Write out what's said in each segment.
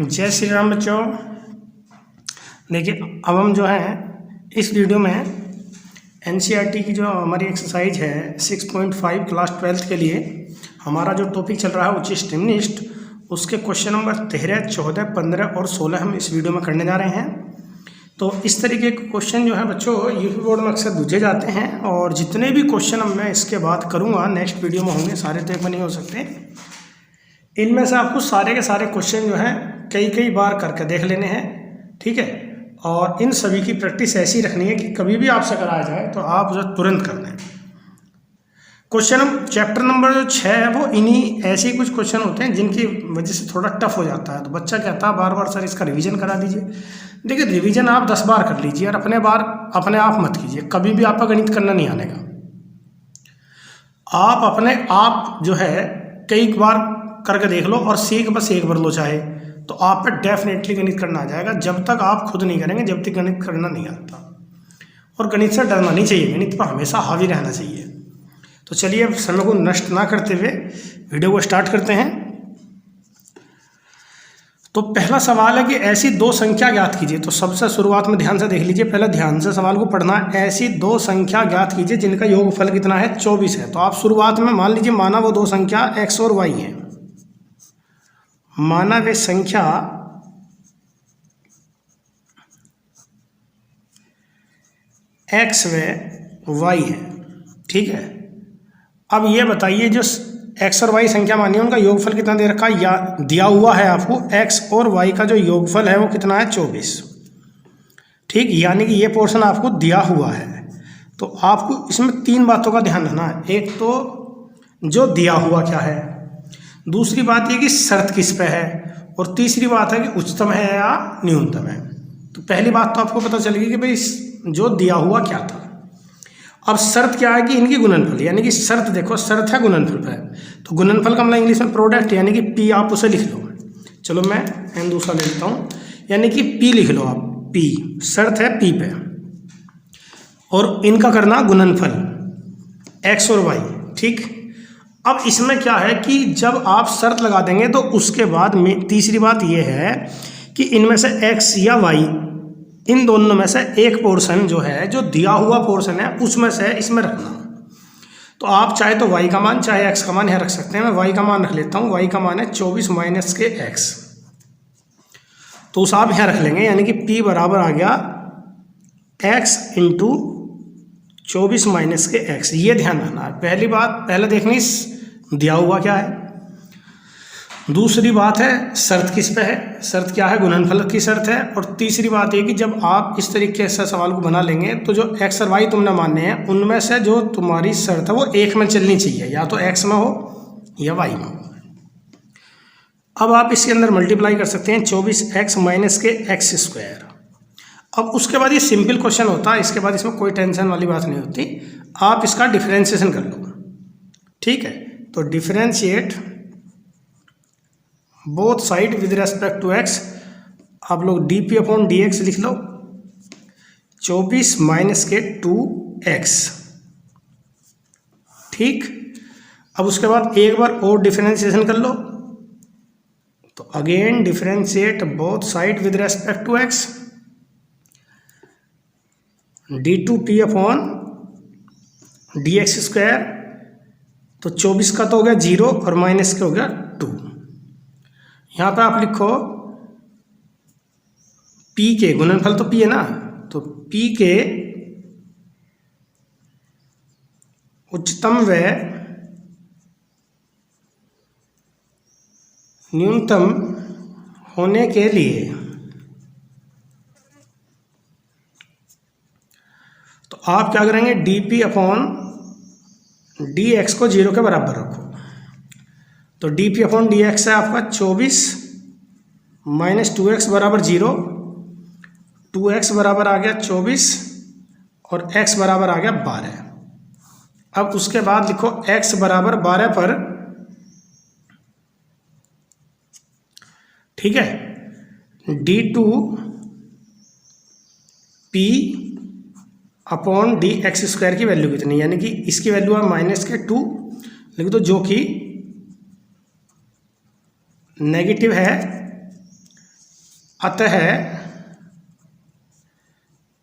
जय श्री राम बच्चों। देखिए अब हम जो है इस वीडियो में एनसीईआरटी की जो हमारी एक्सरसाइज है 6.5 क्लास 12th के लिए हमारा जो टॉपिक चल रहा है उच्च निम्नलिखित उसके क्वेश्चन नंबर 13, 14, 15 और 16 हम इस वीडियो में करने जा रहे हैं। तो इस तरीके के क्वेश्चन जो है बच्चों यूपी बोर्ड में अक्सर पूछे जाते हैं और जितने भी क्वेश्चन अब मैं इसके बाद करूँगा नेक्स्ट वीडियो में होंगे, सारे तो एक में नहीं हो सकते। इनमें से आपको सारे के सारे क्वेश्चन जो हैं कई बार करके देख लेने हैं, ठीक है। और इन सभी की प्रैक्टिस ऐसी रखनी है कि कभी भी आपसे कराया जाए तो आप जो तुरंत कर दें। क्वेश्चन चैप्टर नंबर जो 6 है वो इन्हीं ऐसे ही कुछ क्वेश्चन होते हैं जिनकी वजह से थोड़ा टफ हो जाता है। तो बच्चा कहता है बार बार सर इसका रिवीजन करा दीजिए। देखिए रिवीजन आप 10 बार कर लीजिए और अपने आप मत कीजिए, कभी भी आपका गणित करना नहीं आने का। आप अपने आप जो है कई बार करके देख लो और सीख बस एक बार लो चाहे, तो आप पे डेफिनेटली गणित करना आ जाएगा। जब तक आप खुद नहीं करेंगे जब तक गणित करना नहीं आता। और गणित से डरना नहीं चाहिए, गणित पर हमेशा हावी रहना चाहिए। तो चलिए अब समय को नष्ट ना करते हुए वीडियो को स्टार्ट करते हैं। तो पहला सवाल है कि ऐसी दो संख्या ज्ञात कीजिए। तो सबसे शुरुआत में ध्यान से देख लीजिए, पहले ध्यान से सवाल को पढ़ना है। ऐसी दो संख्या ज्ञात कीजिए जिनका योगफल कितना है, 24 है। तो आप शुरुआत में मान लीजिए माना वो दो संख्या x और y है। माना वे संख्या x व y है, ठीक है। अब ये बताइए जो x और y संख्या मानी है उनका योगफल कितना दे रखा है, या दिया हुआ है आपको x और y का जो योगफल है वो कितना है, 24, ठीक। यानी कि ये पोर्शन आपको दिया हुआ है। तो आपको इसमें तीन बातों का ध्यान रखना है। एक तो जो दिया हुआ क्या है, दूसरी बात ये कि शर्त किस पे है, और तीसरी बात है कि उच्चतम है या न्यूनतम है। तो पहली बात तो आपको पता चलेगी कि भाई जो दिया हुआ क्या था। अब शर्त क्या है कि इनकी गुणनफल, यानी कि शर्त देखो, शर्त है गुणनफल पे। तो गुणनफल का मतलब इंग्लिश में प्रोडक्ट, यानी कि पी आप उसे लिख लो। चलो मैं एन दूसरा ले लेता हूँ, यानी कि पी लिख लो आप, पी शर्त है पी पे, और इनका करना गुणनफल एक्स और वाई, ठीक। अब इसमें क्या है कि जब आप शर्त लगा देंगे तो उसके बाद में तीसरी बात यह है कि इनमें से x या y, इन दोनों में से एक पोर्शन जो है, जो दिया हुआ पोर्शन है उसमें से इसमें रखना। तो आप चाहे तो y का मान चाहे x का मान यहाँ रख सकते हैं। मैं y का मान रख लेता हूँ। y का मान है 24 माइनस के x, तो उस आप यहाँ रख लेंगे, यानी कि p बराबर आ गया x इंटू 24 माइनस के x। ये ध्यान रखना है। पहली बात पहले देखनी दिया हुआ क्या है, दूसरी बात है शर्त किस पे है, शर्त क्या है, गुणनफल की शर्त है। और तीसरी बात ये कि जब आप इस तरीके से सवाल को बना लेंगे तो जो x और y तुमने मानने हैं उनमें से जो तुम्हारी शर्त है वो एक में चलनी चाहिए, या तो x में हो या y में हो। अब आप इसके अंदर मल्टीप्लाई कर सकते हैं 24x माइनस के x स्क्वायर। अब उसके बाद ये सिंपल क्वेश्चन होता है, इसके बाद इसमें कोई टेंशन वाली बात नहीं होती। आप इसका डिफरेंशिएशन कर लो, ठीक है। तो differentiate both side with respect to x, आप लोग dp अपॉन dx लिख लो, 24 माइनस के 2x, ठीक। अब उसके बाद एक बार और डिफरेंशिएशन कर लो, तो again differentiate both side with respect to x, d2p upon dx square. तो 24 का तो हो गया 0 और माइनस का हो गया 2। यहाँ पे आप लिखो p के गुणनफल, तो p है ना, तो p के उच्चतम व न्यूनतम होने के लिए तो आप क्या करेंगे, dp अपॉन dx को 0 के बराबर रखो। तो dp अपॉन dx है आपका 24 माइनस 2x बराबर 0, 2x बराबर आ गया 24 और x बराबर आ गया 12। अब उसके बाद लिखो x बराबर 12 पर, ठीक है, d2p अपॉन dx स्क्वायर की वैल्यू कितनी, यानी कि इसकी वैल्यू है माइनस के 2 लिख दो, जो कि नेगेटिव है अतः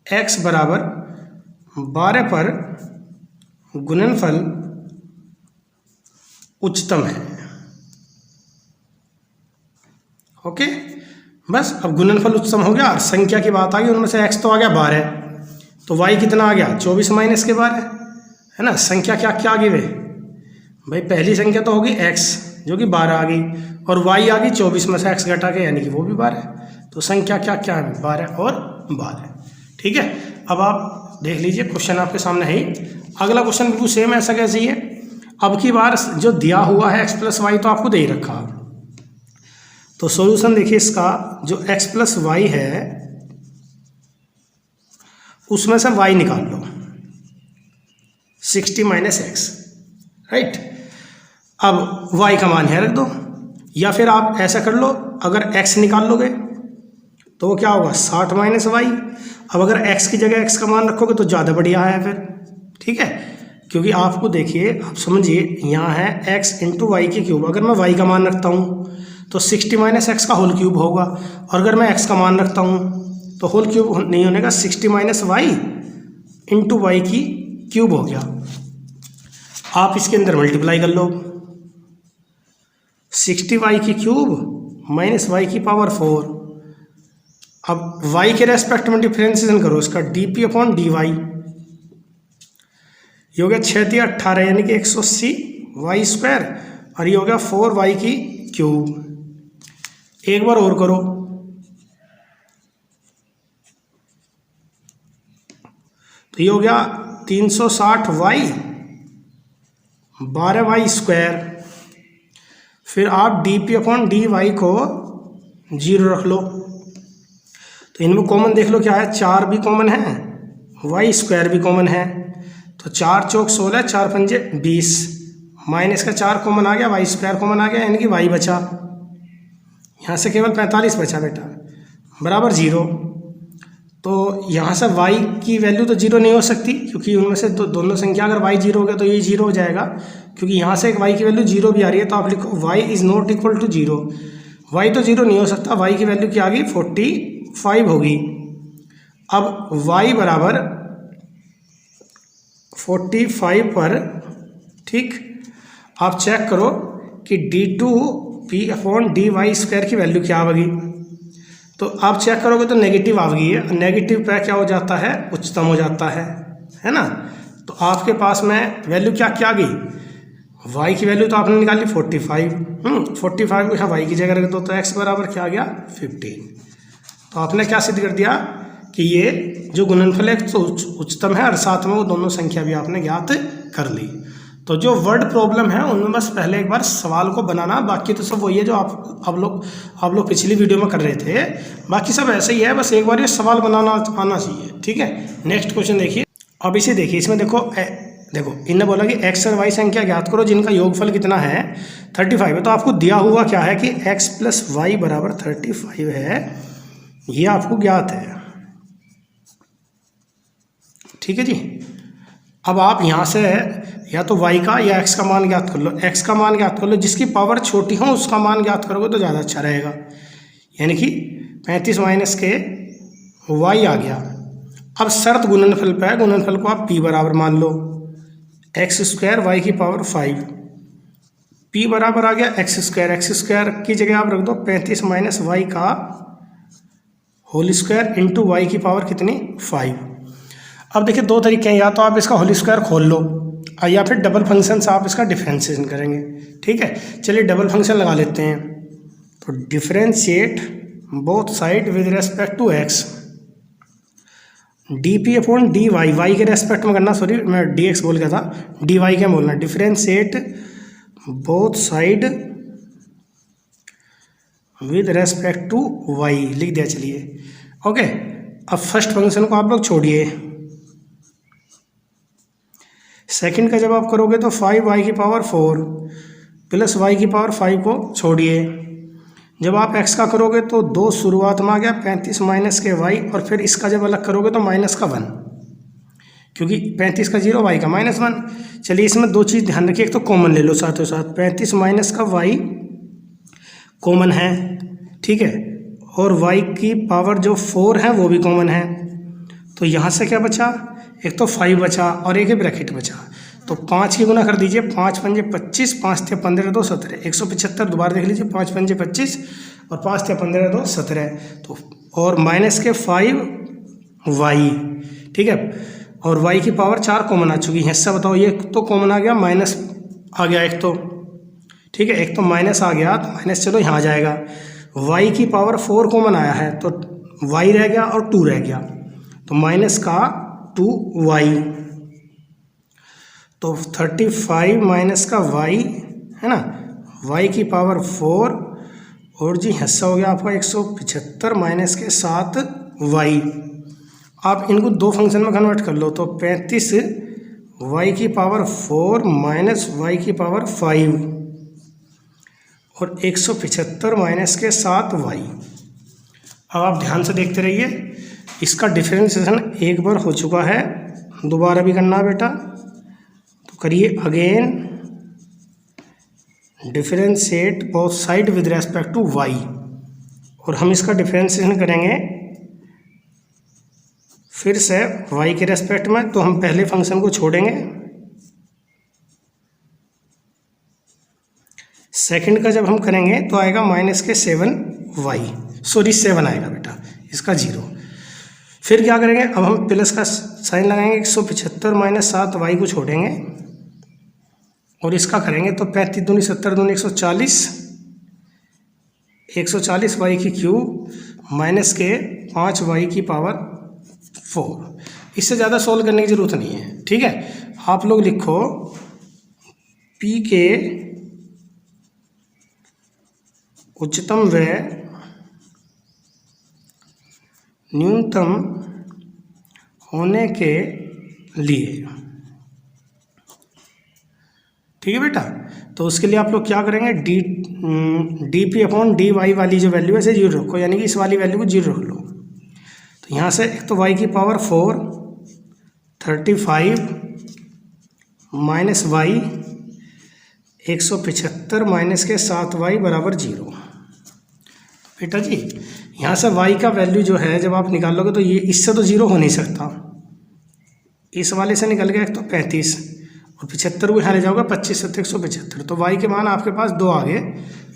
x बराबर 12 पर गुणनफल उच्चतम है। ओके, बस अब गुणनफल उच्चतम हो गया, संख्या की बात आ गई, उनमें से x तो आ गया 12, तो y कितना आ गया 24 माइनस के 12, है ना। संख्या क्या क्या आ गई भाई, पहली संख्या तो होगी x जो कि 12 आ गई, और y आ गई 24 में से x घटा के, यानी कि वो भी 12, तो संख्या क्या क्या है 12 और 12। ठीक है, अब आप देख लीजिए क्वेश्चन आपके सामने है ही। अगला क्वेश्चन बिल्कुल सेम ऐसा कैसे ही है। अब की बार जो दिया हुआ है x प्लस वाई तो आपको दे ही रखा, तो सॉल्यूशन देखिए इसका, जो x प्लस वाई है उसमें से y निकाल लो 60 माइनस एक्स, राइट। अब y का मान है रख दो, या फिर आप ऐसा कर लो, अगर x निकाल लोगे तो वो क्या होगा 60 माइनस वाई। अब अगर x की जगह x का मान रखोगे तो ज़्यादा बढ़िया है फिर, ठीक है, क्योंकि आपको देखिए, आप समझिए, यहाँ है x इंटू वाई की क्यूब, अगर मैं y का मान रखता हूँ तो 60 माइनस एक्स का होल क्यूब होगा, और अगर मैं x का मान रखता हूँ तो होल क्यूब नहीं होने का 60 माइनस वाई इंटू वाई की क्यूब हो गया। आप इसके अंदर मल्टीप्लाई कर लो, 60 वाई की क्यूब माइनस वाई की पावर 4। अब y के रेस्पेक्ट में डिफ्रेंशिएशन करो इसका, dp अपॉन dy, ये हो गया 6 × 18 यानी कि 180 वाई स्क्वायर, और ये हो गया 4 वाई की क्यूब। एक बार और करो, तो ये हो गया 360 वाई 12 वाई स्क्वायर। फिर आप dp अपॉन dy को 0 रख लो, तो इनमें कॉमन देख लो क्या है, 4 भी कॉमन है, वाई स्क्वायर भी कॉमन है, तो 4 चौक 16, 4 पंजे 20, माइनस का 4 कॉमन आ गया, वाई स्क्वायर कॉमन आ गया, यानी कि वाई बचा, यहाँ से केवल 45 बचा बेटा, बराबर 0। तो यहाँ से y की वैल्यू तो 0 नहीं हो सकती, क्योंकि उनमें से दोनों संख्या अगर y 0 हो गया तो ये 0 हो जाएगा, क्योंकि यहाँ से एक y की वैल्यू 0 भी आ रही है, तो आप लिखो y is not equal to 0। y तो 0 नहीं हो सकता, y की वैल्यू क्या आ गई 45 होगी। अब y बराबर 45 पर, ठीक, आप चेक करो कि d2p अपॉन dy स्क्वायर की वैल्यू क्या आएगी, तो आप चेक करोगे तो नेगेटिव आ गई है, नेगेटिव पे क्या हो जाता है, उच्चतम हो जाता है ना। तो आपके पास में वैल्यू क्या क्या आ गई, y की वैल्यू तो आपने निकाली 45, 45 को यहाँ y की जगह रख दो, तो x बराबर क्या आ गया 15। तो आपने क्या सिद्ध कर दिया कि ये जो गुणनफल है तो उच्चतम है, और साथ में वो दोनों संख्या भी आपने ज्ञात कर ली। तो जो वर्ड प्रॉब्लम है उनमें बस पहले एक बार सवाल को बनाना, बाकी तो सब वही है जो आप लोग पिछली वीडियो में कर रहे थे, बाकी सब ऐसे ही है, बस एक बार ये सवाल बनाना आना चाहिए, ठीक है। नेक्स्ट क्वेश्चन देखिए, अब इसे देखिए, इसमें देखो इन्होंने बोला कि x और y संख्या ज्ञात करो जिनका योगफल कितना है 35 है। तो आपको दिया हुआ क्या है कि x प्लस वाई बराबर 35 है, ये आपको ज्ञात है, ठीक है जी। अब आप यहाँ से या तो y का या x का मान ज्ञात कर लो, x का मान ज्ञात कर लो, जिसकी पावर छोटी हो उसका मान ज्ञात करोगे तो ज़्यादा अच्छा रहेगा, यानी कि 35 माइनस के y आ गया। अब शर्त गुणनफल पे है, गुणनफल को आप p बराबर मान लो, x स्क्वायर वाई की पावर 5, p बराबर आ गया x स्क्वायर की जगह आप रख दो 35 माइनस वाई का होल स्क्वायर इंटू वाई की पावर कितनी 5। अब देखिए दो तरीके हैं, या तो आप इसका होल स्क्वायर खोल लो, या फिर डबल फंक्शन से आप इसका डिफ्रेंशिएशन करेंगे, ठीक है। चलिए डबल फंक्शन लगा लेते हैं, तो differentiate both side with respect to x, dp upon dy, y के रेस्पेक्ट में करना, सॉरी मैं dx बोल गया था, dy क्या बोलना, differentiate both side with respect to y लिख दिया। चलिए ओके, अब फर्स्ट फंक्शन को आप लोग छोड़िए, सेकंड का जब आप करोगे तो 5y की पावर 4 प्लस y की पावर 5 को छोड़िए, जब आप x का करोगे तो 2 शुरुआत में आ गया 35 माइनस के y, और फिर इसका जब अलग करोगे तो माइनस का 1, क्योंकि 35 का 0 y का -1। चलिए इसमें दो चीज़ ध्यान रखिए, एक तो कॉमन ले लो साथ, 35 माइनस का y कॉमन है, ठीक है, और y की पावर जो 4 है वो भी कॉमन है। तो यहाँ से क्या बचा, एक तो 5 बचा और एक ही ब्रैकेट बचा। तो 5 की गुना कर दीजिए, 5 पंजे 25, 5 थे 15 2 17, 175 दोबारा देख लीजिए, 5 पंजे 25 और 5 थे 15 2 17। तो और माइनस के 5y, ठीक है, और y की पावर 4 कॉमन आ चुकी है। इससे बताओ ये तो कॉमन आ गया, माइनस आ गया एक तो, ठीक है, एक तो माइनस आ गया, तो माइनस चलो यहाँ आ जाएगा। y की पावर 4 कॉमन आया है तो y रह गया और 2 रह गया, तो माइनस का 2y, तो 35 माइनस का y है ना, y की पावर 4 और जी हिस्सा हो गया आपका 175 माइनस के 7y। आप इनको दो फंक्शन में कन्वर्ट कर लो तो 35 y की पावर 4 माइनस y की पावर 5 और 175 माइनस के 7y। अब आप ध्यान से देखते रहिए, इसका डिफरेंशिएशन एक बार हो चुका है, दोबारा भी करना बेटा, तो करिए again differentiate both side with respect to y, और हम इसका डिफरेंशिएशन करेंगे फिर से y के रेस्पेक्ट में। तो हम पहले फंक्शन को छोड़ेंगे, सेकंड का जब हम करेंगे तो आएगा माइनस के 7y, सॉरी 7 आएगा बेटा, इसका 0। फिर क्या करेंगे, अब हम प्लस का साइन लगाएंगे, 175 माइनस 7y को छोड़ेंगे और इसका करेंगे तो 35 दूनी 70 दूनी 140, 140y की क्यूब माइनस के 5y की पावर 4। इससे ज़्यादा सॉल्व करने की ज़रूरत नहीं है, ठीक है। आप लोग लिखो p के उच्चतम व न्यूनतम होने के लिए, ठीक है बेटा। तो उसके लिए आप लोग क्या करेंगे, d p upon d y वाली जो वैल्यू है इसे 0 रखो, यानी कि इस वाली वैल्यू को 0 रख लो। तो यहाँ से एक तो y की पावर 4 35 माइनस y 175 माइनस के 7y बराबर 0। बेटा जी यहाँ से y का वैल्यू जो है जब आप निकालोगे तो ये इससे तो 0 हो नहीं सकता, इस वाले से निकल गया एक तो 35 और 75 को यहाँ ले जाओगे 25 7 175, तो y के मान आपके पास दो आ गए,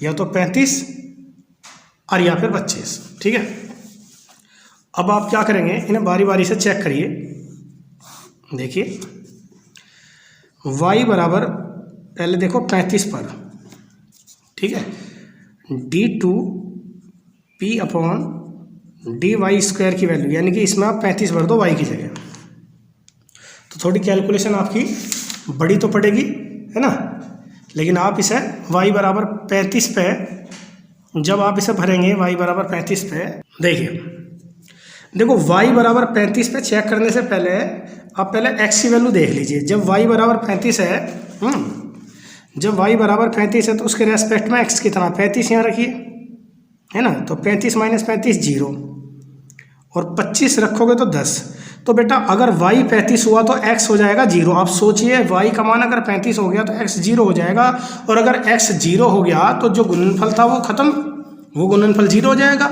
या तो 35 और या फिर 25, ठीक है। अब आप क्या करेंगे, इन्हें बारी बारी से चेक करिए। देखिए y बराबर पहले देखो 35 पर, ठीक है, d2 p upon d y square की वैल्यू, यानी कि इसमें आप 35 भर दो y की जगह, तो थोड़ी कैलकुलेशन आपकी बड़ी तो पड़ेगी, है ना, लेकिन आप इसे y बराबर 35 पे जब आप इसे भरेंगे y बराबर 35 पे, देखो y बराबर 35 पे चेक करने से पहले आप पहले x की वैल्यू देख लीजिए। जब y बराबर 35 है, जब y बराबर 35 है तो उसके रेस्पेक्ट में x कितना, 35 यहाँ रखिए, है ना, तो 35 माइनस 35 0 और 25 रखोगे तो 10। तो बेटा अगर y 35 हुआ तो x हो जाएगा 0। आप सोचिए y का मान अगर 35 हो गया तो x 0 हो जाएगा, और अगर x 0 हो गया तो जो गुणनफल था वो खत्म, वो गुणनफल 0 हो जाएगा।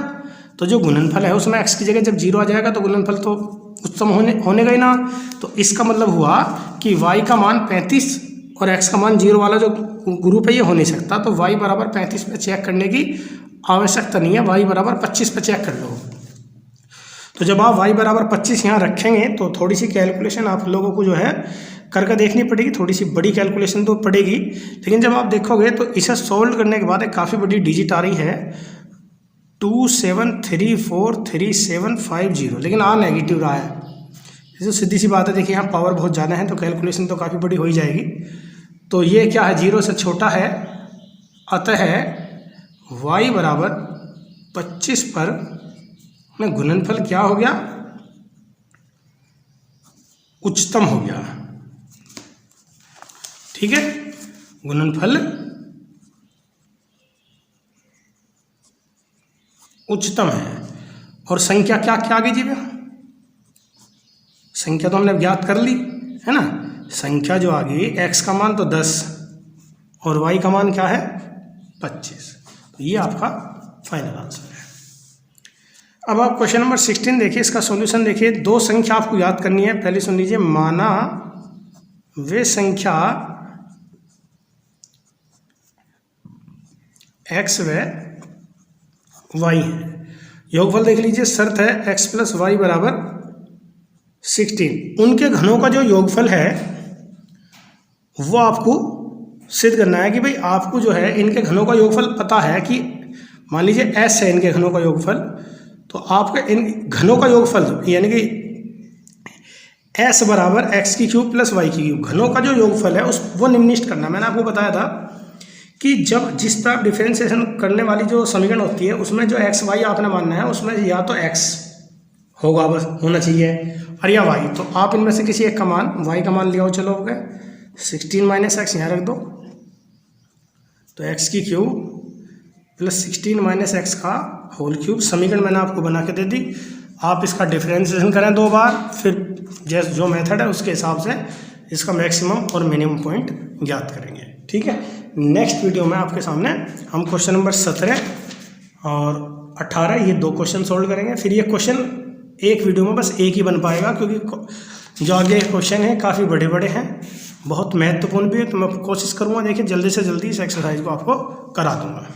तो जो गुणनफल है उसमें x की जगह जब 0 आ जाएगा तो गुणनफल तो उच्चतम होने का ही ना। तो इसका मतलब हुआ कि y का मान 35 और x का मान 0 वाला जो ग्रुप है ये हो नहीं सकता। तो y बराबर 35 पे चेक करने की आवश्यकता नहीं है, y बराबर 25 पे चेक कर लो। तो जब आप y बराबर 25 यहाँ रखेंगे तो थोड़ी सी कैलकुलेशन आप लोगों को जो है करके देखनी पड़ेगी, थोड़ी सी बड़ी कैलकुलेशन तो पड़ेगी, लेकिन जब आप देखोगे तो इसे सोल्व करने के बाद एक काफ़ी बड़ी डिजिट आ रही है 27343750, लेकिन आ नेगेटिव रहा है। तो सीधी सी बात है, देखिए यहाँ पावर बहुत ज़्यादा है तो कैलकुलेशन तो काफ़ी बड़ी हो ही जाएगी। तो ये क्या है, 0 से छोटा है, अतः y बराबर 25 पर में गुणनफल क्या हो गया, उच्चतम हो गया, ठीक है, गुणनफल उच्चतम है। और संख्या क्या क्या आ गई जी, संख्या तो हमने ज्ञात कर ली है ना, संख्या जो आ गई x का मान तो 10 और y का मान क्या है 25। तो ये आपका फाइनल आंसर है। अब आप क्वेश्चन नंबर 16 देखिए, इसका सॉल्यूशन देखिए। दो संख्या आपको याद करनी है। पहले सुन लीजिए, माना वे संख्या x व y है। योगफल देख लीजिए, शर्त है x प्लस वाई बराबर 16। उनके घनों का जो योगफल है वो आपको सिद्ध करना है कि भाई आपको जो है इनके घनों का योगफल पता है कि मान लीजिए s है इनके घनों का योगफल, तो आपका इन घनों का योगफल यानी कि s बराबर x की क्यूब प्लस y की क्यूब, घनों का जो योगफल है उस वो निम्नलिखित करना। मैंने आपको बताया था कि जब जिस पर आप डिफरेंशिएशन करने वाली जो समीकरण होती है उसमें जो एक्स वाई आपने मानना है, उसमें या तो एक्स होगा बस होना चाहिए और या वाई, तो आप इनमें से किसी एक का मान, वाई का मान ले आओ। चलो हो गए 16 माइनस एक्स यहाँ रख दो, तो एक्स की क्यूब प्लस 16 माइनस एक्स का होल क्यूब। समीकरण मैंने आपको बना के दे दी। आप इसका डिफरेंशिएशन करें 2 बार, फिर जैसे जो मेथड है उसके हिसाब से इसका मैक्सिमम और मिनिमम पॉइंट ज्ञात करेंगे। ठीक है, नेक्स्ट वीडियो में आपके सामने हम क्वेश्चन नंबर 17 और 18 ये 2 क्वेश्चन सोल्व करेंगे। फिर ये क्वेश्चन एक वीडियो में बस एक ही बन पाएगा, क्योंकि जो आगे क्वेश्चन हैं काफ़ी बड़े बड़े हैं, बहुत महत्वपूर्ण भी है। तो मैं कोशिश करूँगा देखिए जल्दी से जल्दी इस एक्सरसाइज को आपको करा दूँगा।